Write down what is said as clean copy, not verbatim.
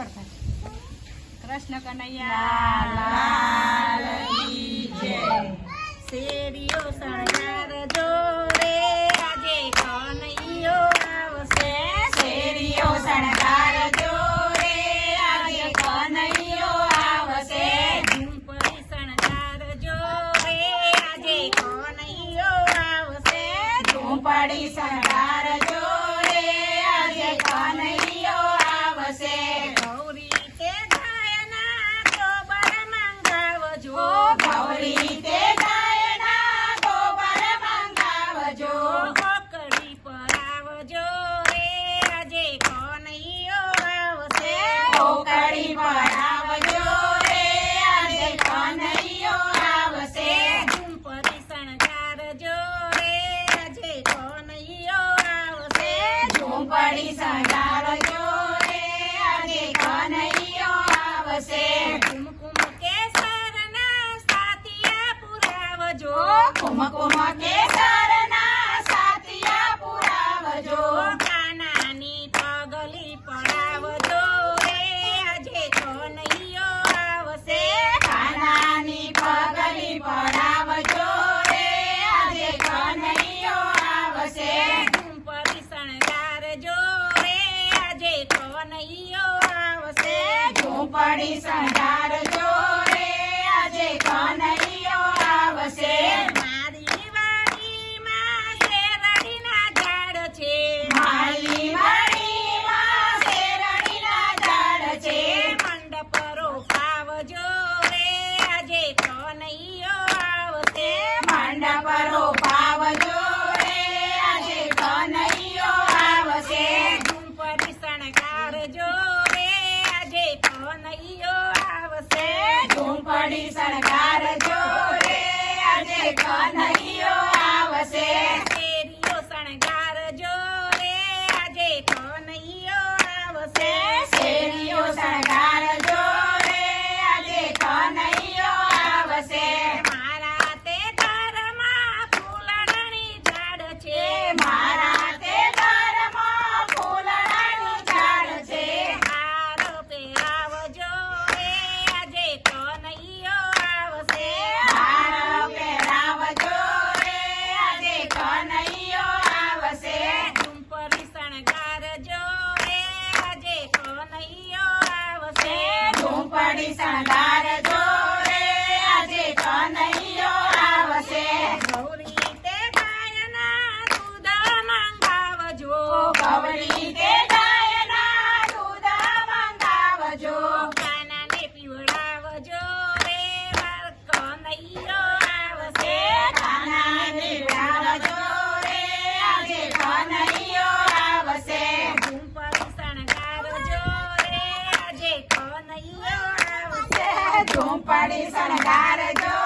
પડતા કૃષ્ણ કનૈયા લાલ કી જય શેરીઓ શણગારજો રે આજે કનૈયો આવશે શેરીઓ શણગારજો રે આજે કનૈયો આવશે ઝૂંપડી શણગારજો રે આજે કનૈયો આવશે ઝૂંપડી શણગારજો રે આજે કનૈયો આવશે ગૌરી તે ગાયના ગોબર મંગાવજો ગૌરી તે ગાયના ગોબર મંગાવજો ઓકડી પરાવજો રે આજે કનૈયો આવશે ઓકડી પરાવજો રે આજે કનૈયો આવશે ઝૂંપડી શણગારજો રે આજે કનૈયો આવશે ઝૂંપડી શણગારજો રે આજે કનૈયો આવશે કુમકુમ કેસરના સાતિયા પુરાવજો કુમકુમ કેસરના સાતિયા પુરાવજો કાનાની પગલી પડાવજો રે આજે કનૈયો આવશે કાનાની પગલી પડાવજો રે આજે કનૈયો આવશે ઝૂંપડી શણગારજો રે આજે કનૈયો આવશે ઝૂંપડી શણગારજો રે આજે કનૈયો આવશે મારી વાડીમાં શેરડીના ઝાડ છે મારી વાડીમાં શેરડીના ઝાડ છે મંડપ રોપાવજો રે આજે કનૈયો આવશે મંડપ રોપાવજો રે આજે કનૈયો આવશે ઝૂંપડી શણગારજો રે આજે કનૈયો આવશે ઝૂંપડી શણગારજો રે આજે કનૈયો આવશે શેરીઓ શણગારજો રે આજે કનૈયો આવશે શેરીઓ શણગારજો રે આજે કનૈયો આવશે મારા તે ઘરમાં ફૂલડાની ઝાડ છે મારા તે ઘરમાં ફૂલડાની ઝાડ છે હાર પહેરાવજો રે આજે કનૈયો આવશે હાર પહેરાવજો રે આજે કનૈયો આવશે ઝૂંપડી શણગારજો રે આજે કનૈયો આવશે ઝૂંપડી શણગારજો રે આજે કનૈયો આવશે ગૌરી તે ગાયના દૂધ મંગાવજો ગૌરી તે ગાયના દૂધ મંગાવજો કાનાને પીવડાવજો રે વાર કનૈયો આવશે કાનાને પીવડાવજો રે આજે કનૈયો આવશે ઝૂંપડી શણગારજો રે આજે કનૈયો આવશે ઝૂંપડી શણગારજો